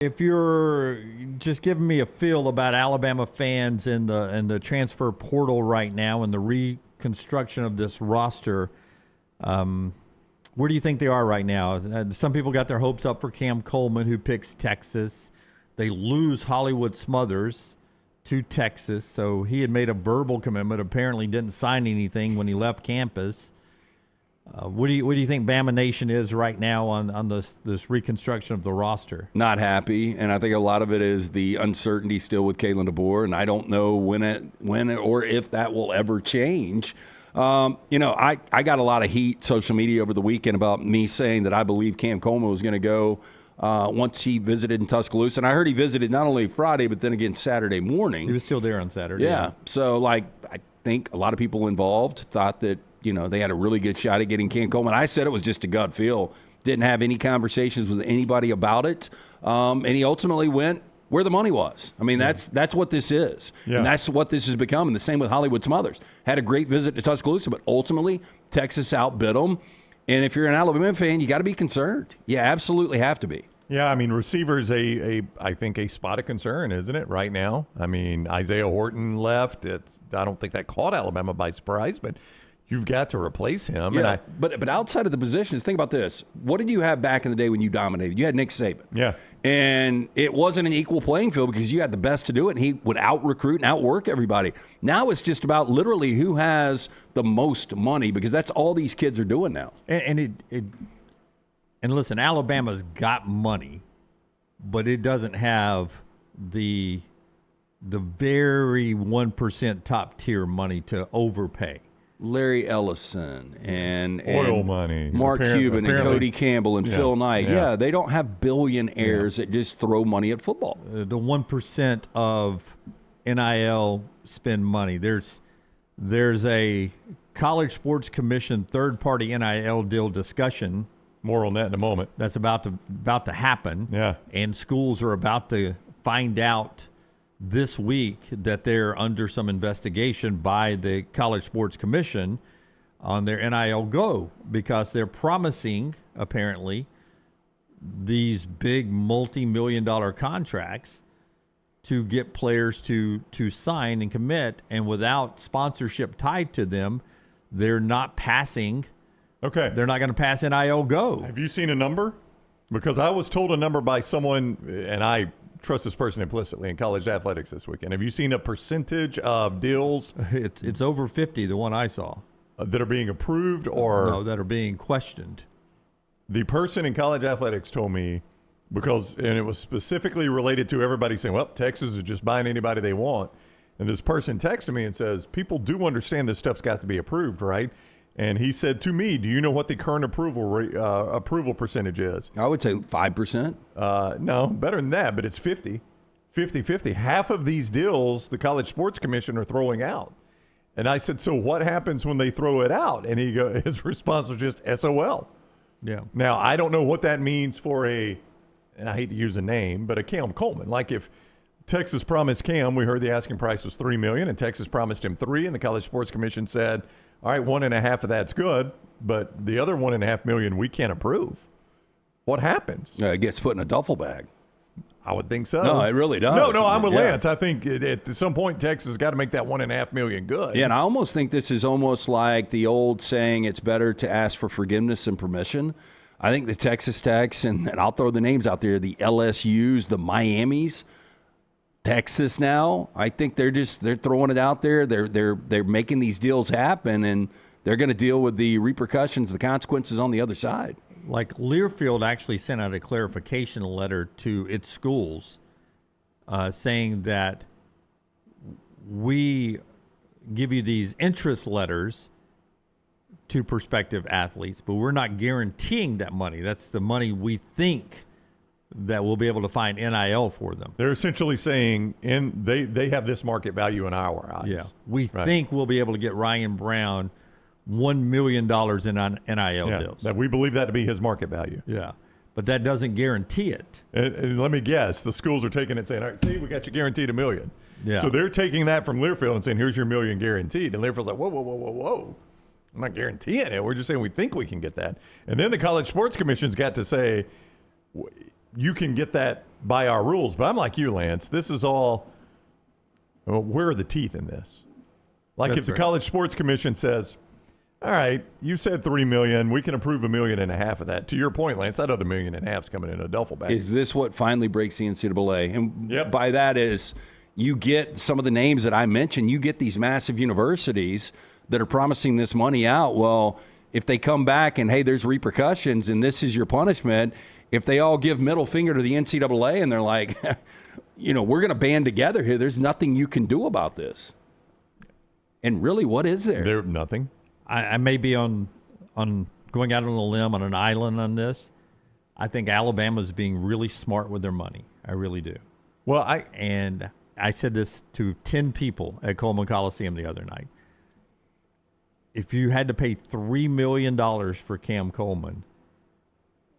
If you're just giving me a feel about Alabama fans and the transfer portal right now and the reconstruction of this roster, where do you think they are right now? Some people got their hopes up for Cam Coleman, who picks Texas. They lose Hollywood Smothers to Texas, so he had made a verbal commitment. Apparently, didn't sign anything when he left campus. What do you think Bama Nation is right now on this reconstruction of the roster? Not happy, and I think a lot of it is the uncertainty still with Kalen DeBoer, and I don't know when or if that will ever change. I got a lot of heat social media over the weekend about me saying that I believe Cam Coleman was going to go once he visited in Tuscaloosa, and I heard he visited not only Friday but then again Saturday morning. He was still there on Saturday. Yeah. So I think a lot of people involved thought that they had a really good shot at getting Cam Coleman. I said it was just a gut feel. Didn't have any conversations with anybody about it. And he ultimately went where the money was. I mean, that's what this is. Yeah. And that's what this has become. And the same with Hollywood Smothers. Had a great visit to Tuscaloosa, but ultimately Texas outbid them. And if you're an Alabama fan, you got to be concerned. You absolutely have to be. Yeah, I mean, receiver's I think a spot of concern, isn't it, right now? I mean, Isaiah Horton left. I don't think that caught Alabama by surprise, but you've got to replace him. Yeah, but outside of the positions, think about this. What did you have back in the day when you dominated? You had Nick Saban. Yeah. And it wasn't an equal playing field because you had the best to do it, and he would out-recruit and outwork everybody. Now it's just about literally who has the most money because that's all these kids are doing now. And listen, Alabama's got money, but it doesn't have the very 1% top-tier money to overpay. Larry Ellison and oil money, Mark Cuban and Cody Campbell and Phil Knight. Yeah, they don't have billionaires that just throw money at football. The 1% of NIL spend money. There's a College Sports Commission third-party NIL deal discussion. More on that in a moment. That's about to happen. Yeah, and schools are about to find out this week that they're under some investigation by the College Sports Commission on their NIL Go because they're promising, apparently, these big multi-million-dollar contracts to get players to sign and commit, and without sponsorship tied to them, they're not passing. Okay. They're not going to pass NIL Go. Have you seen a number? Because I was told a number by someone, and I trust this person implicitly in college athletics this weekend. Have you seen a percentage of deals? It's over 50, the one I saw. That are being approved or? No, that are being questioned. The person in college athletics told me, and it was specifically related to everybody saying, well, Texas is just buying anybody they want. And this person texted me and says, people do understand this stuff's got to be approved, right? And he said to me, do you know what the current approval percentage is? I would say 5%. No, better than that, but it's 50. 50-50. Half of these deals the College Sports Commission are throwing out. And I said, so what happens when they throw it out? And his response was just SOL. Yeah. Now, I don't know what that means for and I hate to use a name, but a Cam Coleman. Like if Texas promised Cam, we heard the asking price was $3 million, and Texas promised him $3 million, and the College Sports Commission said, all right, 1.5 of that's good, but the other $1.5 million we can't approve. What happens? It gets put in a duffel bag. I would think so. No, it really does. No, I'm with Lance. I think at some point Texas has got to make that $1.5 million good. Yeah, and I almost think this is almost like the old saying, it's better to ask for forgiveness than permission. I think the Texas Techs, and I'll throw the names out there, the LSUs, the Miamis, Texas now, I think they're throwing it out there. They're making these deals happen, and they're going to deal with the repercussions, the consequences on the other side. Like Learfield actually sent out a clarification letter to its schools saying that we give you these interest letters to prospective athletes, but we're not guaranteeing that money. That's the money we think that we'll be able to find NIL for them. They're essentially saying they have this market value in our eyes. Yeah, we think we'll be able to get Ryan Brown $1 million in NIL deals. That we believe that to be his market value. Yeah, but that doesn't guarantee it. And let me guess, the schools are taking it saying, all right, see, we got you guaranteed $1 million. Yeah. So they're taking that from Learfield and saying, here's your $1 million guaranteed. And Learfield's like, whoa. I'm not guaranteeing it. We're just saying we think we can get that. And then the College Sports Commission's got to say, you can get that by our rules. But I'm like you, Lance. This is all, well, where are the teeth in this? Like That's if the right. College Sports Commission says, all right, you said $3 million, we can approve $1.5 million of that. To your point, Lance, that other $1.5 million is coming in a duffel bag. Is this what finally breaks the NCAA? And Yep. by that is you get some of the names that I mentioned, you get these massive universities that are promising this money out. Well, if they come back and, hey, there's repercussions and this is your punishment, if they all give middle finger to the NCAA and they're like, you know, we're going to band together here, there's nothing you can do about this. And really, what is there? There's nothing. I may be on going out on a limb on an island on this. I think Alabama's being really smart with their money. I really do. Well, And I said this to 10 people at Coleman Coliseum the other night. If you had to pay $3 million for Cam Coleman,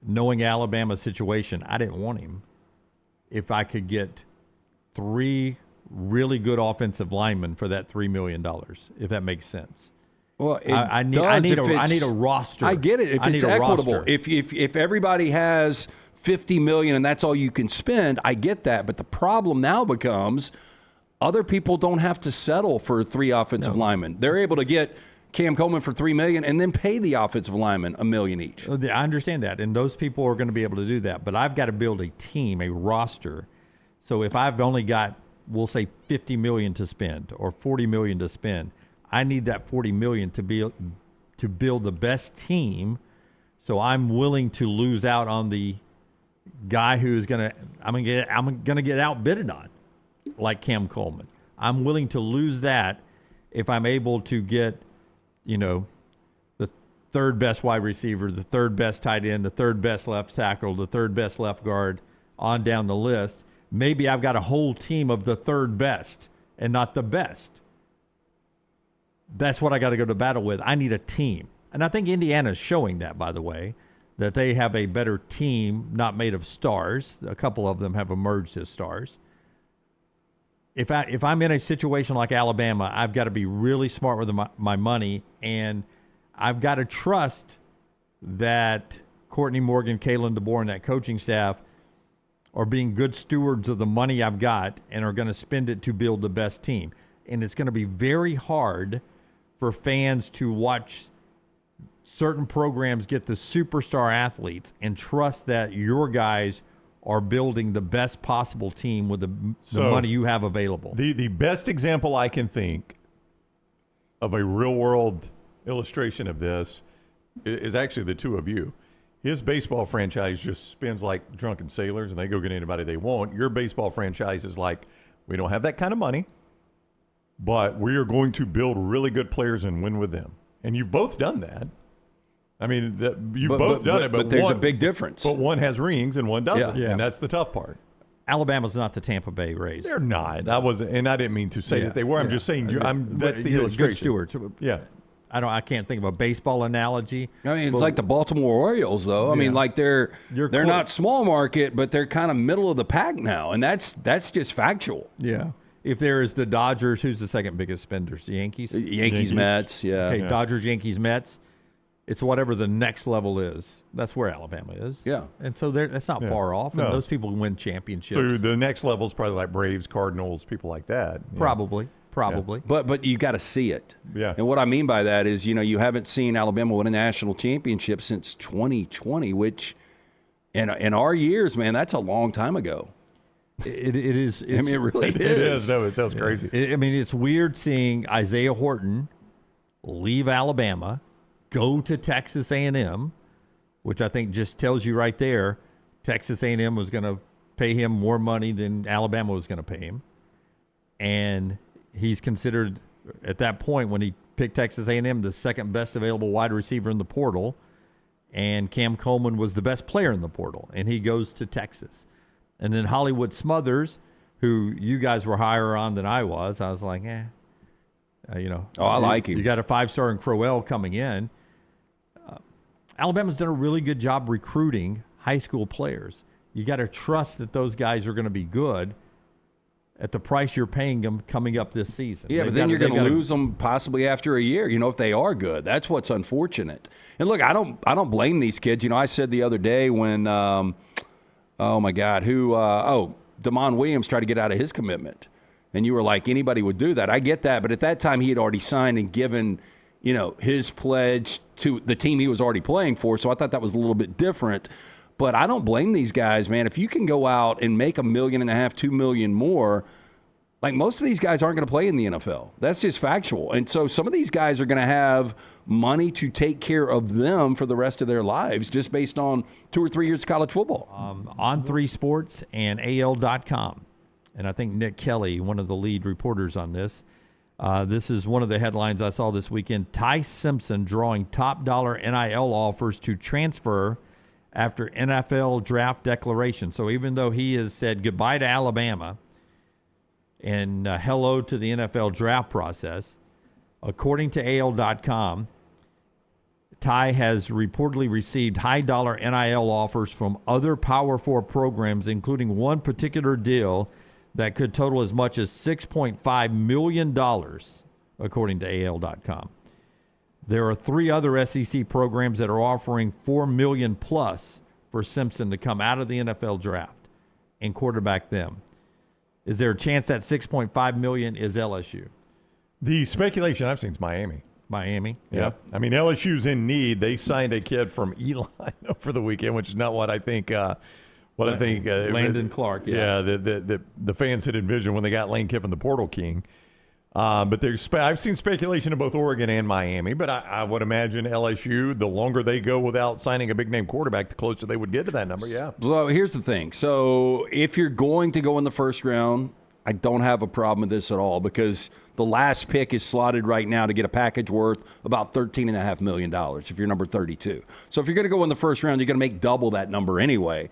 knowing Alabama's situation, I didn't want him. If I could get 3 really good offensive linemen for that $3 million, if that makes sense. Well, I need a roster. I get it. If I it's need a equitable, roster. if everybody has $50 million and that's all you can spend, I get that. But the problem now becomes other people don't have to settle for 3 offensive linemen. They're able to get Cam Coleman for $3 million and then pay the offensive linemen $1 million each. I understand that, and those people are going to be able to do that. But I've got to build a team, a roster. So if I've only got, we'll say, $50 million to spend or $40 million to spend, I need that $40 million to build the best team. So I'm willing to lose out on the guy who's I'm gonna get outbidded on, like Cam Coleman. I'm willing to lose that if I'm able to get, you know, the third best wide receiver, the third best tight end, the third best left tackle, the third best left guard, on down the list. Maybe I've got a whole team of the third best and not the best. That's what I got to go to battle with. I need a team. And I think Indiana's showing that, by the way, that they have a better team, not made of stars. A couple of them have emerged as stars. If I'm in a situation like Alabama, I've got to be really smart with my money, and I've got to trust that Courtney Morgan, Kalen DeBoer, and that coaching staff are being good stewards of the money I've got and are going to spend it to build the best team. And it's going to be very hard for fans to watch certain programs get the superstar athletes and trust that your guys are building the best possible team with the money you have available. The best example I can think of a real-world illustration of this is actually the two of you. His baseball franchise just spins like drunken sailors, and they go get anybody they want. Your baseball franchise is like, we don't have that kind of money, but we are going to build really good players and win with them. And you've both done that. I mean, you've both done it, but there's a big difference. But one has rings and one doesn't, Yeah. and that's the tough part. Alabama's not the Tampa Bay Rays. They're not. And I didn't mean to say that they were. I'm just saying that's the You're illustration. good stewards. Yeah. I can't think of a baseball analogy. I mean, it's like the Baltimore Orioles, though. I mean, like they're not small market, but they're kind of middle of the pack now, and that's just factual. Yeah. If there is the Dodgers, who's the second biggest spenders? The Yankees? Yankees, Mets, yeah. Okay, Dodgers, Yankees, Mets. It's whatever the next level is. That's where Alabama is. Yeah. And so that's not far off. And No. those people win championships. So the next level is probably like Braves, Cardinals, people like that. Yeah. Probably. But you got to see it. Yeah. And what I mean by that is, you haven't seen Alabama win a national championship since 2020, which in our years, man, that's a long time ago. It is. I mean, it really is. It is. No, it sounds crazy. It's weird seeing Isaiah Horton leave Alabama, go to Texas A&M, which I think just tells you right there, Texas A&M was going to pay him more money than Alabama was going to pay him. And he's considered, at that point when he picked Texas A&M, the second best available wide receiver in the portal. And Cam Coleman was the best player in the portal. And he goes to Texas. And then Hollywood Smothers, who you guys were higher on than I was like, I like him. You got a 5-star in Crowell coming in. Alabama's done a really good job recruiting high school players. You got to trust that those guys are going to be good at the price you're paying them coming up this season. Yeah, but then you're going to lose them possibly after a year, if they are good. That's what's unfortunate. And look, I don't blame these kids. I said the other day when oh my God, Damon Williams tried to get out of his commitment. And you were like, anybody would do that. I get that. But at that time, he had already signed and given, his pledge to the team he was already playing for. So I thought that was a little bit different. But I don't blame these guys, man. If you can go out and make $1.5 million, $2 million more, like most of these guys aren't going to play in the NFL. That's just factual. And so some of these guys are going to have money to take care of them for the rest of their lives just based on 2 or 3 years of college football. On 3 Sports and AL.com. And I think Nick Kelly, one of the lead reporters on this, this is one of the headlines I saw this weekend. Ty Simpson drawing top dollar NIL offers to transfer after NFL draft declaration. So even though he has said goodbye to Alabama and hello to the NFL draft process, according to AL.com, Ty has reportedly received high-dollar NIL offers from other Power 4 programs, including one particular deal that could total as much as $6.5 million, according to AL.com. There are 3 other SEC programs that are offering $4 million plus for Simpson to come out of the NFL draft and quarterback them. Is there a chance that $6.5 million is LSU? The speculation I've seen is Miami. Miami? Yeah. I mean, LSU's in need. They signed a kid from Elon over the weekend, which is not what I think. Landon Clark. Yeah. The fans had envisioned when they got Lane Kiffin, the portal king. But I've seen speculation in both Oregon and Miami. But I would imagine LSU, the longer they go without signing a big name quarterback, the closer they would get to that number. Yeah. So here's the thing. So if you're going to go in the first round, I don't have a problem with this at all because the last pick is slotted right now to get a package worth about $13.5 million if you're number 32. So if you're going to go in the first round, you're going to make double that number anyway.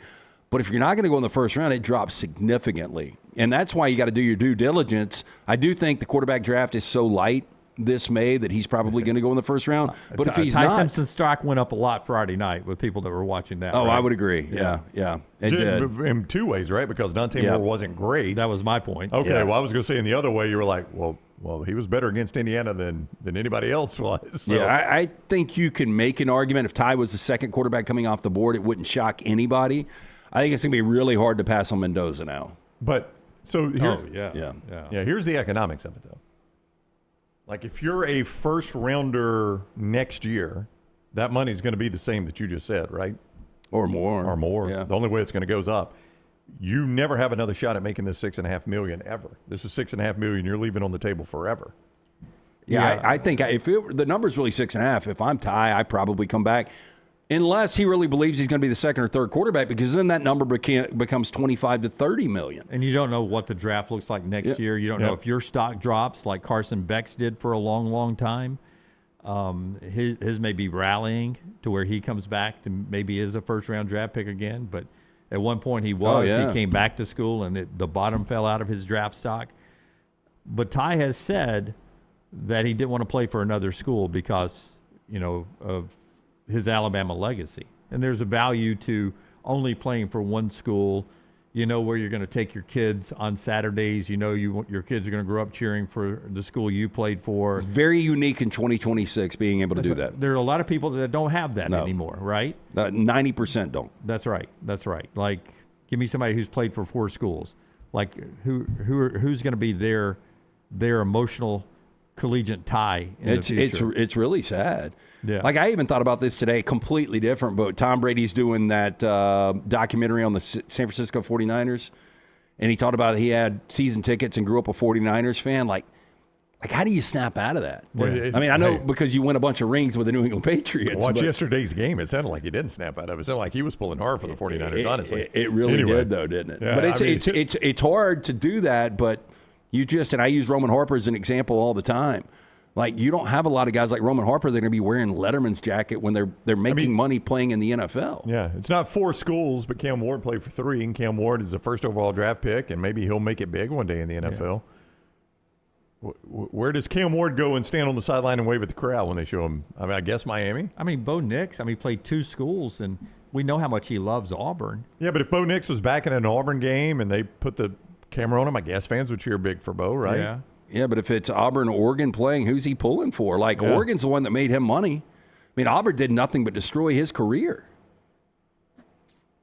But if you're not going to go in the first round, it drops significantly. And that's why you got to do your due diligence. I do think the quarterback draft is so light this May that he's probably going to go in the first round. But if he's Ty not, Simpson's stock went up a lot Friday night with people that were watching that. Oh, right? I would agree. Yeah. It did. In 2 ways, right? Because Dante Moore wasn't great. That was my point. Okay, Yeah. well, I was going to say in the other way, you were like, well, he was better against Indiana than anybody else was. So. Yeah, I think you can make an argument. If Ty was the second quarterback coming off the board, it wouldn't shock anybody. I think it's going to be really hard to pass on Mendoza now. But so here's the economics of it, though. Like if you're a first rounder next year, that money's going to be the same that you just said, right? Or more. Or more. Yeah. The only way it's going to go is up. You never have another shot at making this $6.5 million ever. This is $6.5 million you're leaving on the table forever. Yeah. I think if the number's really 6.5, if I'm Ty, I probably come back. Unless he really believes he's going to be the second or third quarterback, because then that number becomes 25 to 30 million. And you don't know what the draft looks like next year. You don't know if your stock drops like Carson Beck's did for a long, long time. His may be rallying to where he comes back to maybe is a first-round draft pick again. But at one point he was. He came back to school, and the bottom fell out of his draft stock. But Ty has said that he didn't want to play for another school because, of his Alabama legacy. And there's a value to only playing for one school. You know where you're going to take your kids on Saturdays. Your kids are going to grow up cheering for the school you played for. Very unique in 2026 being able to do that. There are a lot of people that don't have that anymore, right? 90% don't. That's right. Like, give me somebody who's played for 4 schools. Like, who's going to be their emotional collegiant tie in the future? It's really sad. Yeah. Like I even thought about this today, completely different, but Tom Brady's doing that documentary on the San Francisco 49ers, and he talked about he had season tickets and grew up a 49ers fan. Like how do you snap out of that? Yeah. I mean, I know because you win a bunch of rings with the New England Patriots. Watch yesterday's game. It sounded like he didn't snap out of it. It sounded like he was pulling hard for the 49ers, honestly. It really did, though, didn't it? Yeah, but it's hard to do that, but and I use Roman Harper as an example all the time. Like, you don't have a lot of guys like Roman Harper that are going to be wearing Letterman's jacket when they're making money playing in the NFL. Yeah, it's not 4 schools, but Cam Ward played for 3, and Cam Ward is the first overall draft pick, and maybe he'll make it big one day in the NFL. Yeah. Where does Cam Ward go and stand on the sideline and wave at the crowd when they show him? I mean, I guess Miami. I mean, Bo Nix. Played 2 schools, and we know how much he loves Auburn. Yeah, but if Bo Nix was back in an Auburn game and they put the camera on him, I guess fans would cheer big for Bo, right? Yeah. Yeah, but if it's Auburn, Oregon playing, who's he pulling for? Like, Oregon's the one that made him money. I mean, Auburn did nothing but destroy his career.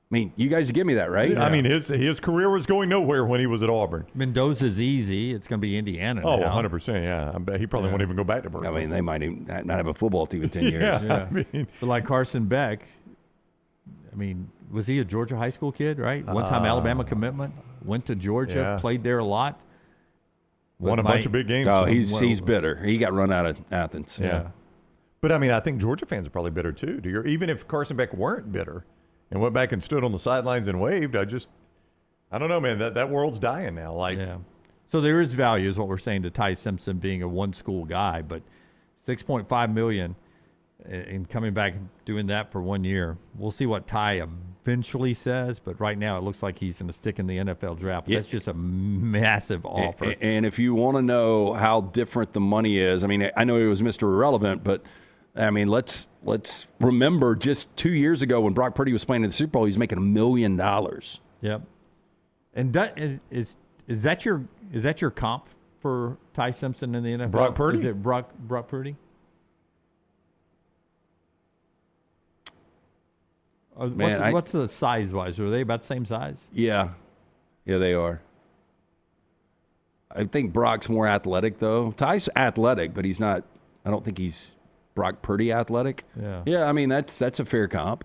I mean, you guys give me that, right? I mean, his career was going nowhere when he was at Auburn. Mendoza's easy. It's going to be Indiana Oh, now. 100%, yeah. I bet he probably won't even go back to Berkeley. I mean, they might even not have a football team in 10 years. Yeah, I mean, But like Carson Beck, I mean, was he a Georgia high school kid, right? One-time Alabama commitment, went to Georgia, yeah. played there a lot. won a bunch of big games. Oh, for him. he's bitter. He got run out of Athens. Yeah. But, I mean, I think Georgia fans are probably bitter, too. Even if Carson Beck weren't bitter and went back and stood on the sidelines and waved, I don't know, man. That world's dying now. Like, Yeah. So there is value, is what we're saying, to Ty Simpson being a one-school guy, but $6.5 million and coming back and doing that for 1 year. We'll see what Ty eventually says, but right now it looks like he's going to stick in the NFL draft. Yeah. That's just a massive offer. And if you want to know how different the money is, I mean, I know he was Mr. Irrelevant, but I mean, let's remember just 2 years ago when Brock Purdy was playing in the Super Bowl, he was making $1 million. Yep. And that is that your comp for Ty Simpson in the NFL? Brock Purdy? Is it Brock Purdy? Man, What's the size-wise? Are they about the same size? Yeah, they are. I think Brock's more athletic, though. Ty's athletic, but he's not. I don't think he's Brock Purdy athletic. Yeah. Yeah, I mean that's a fair comp.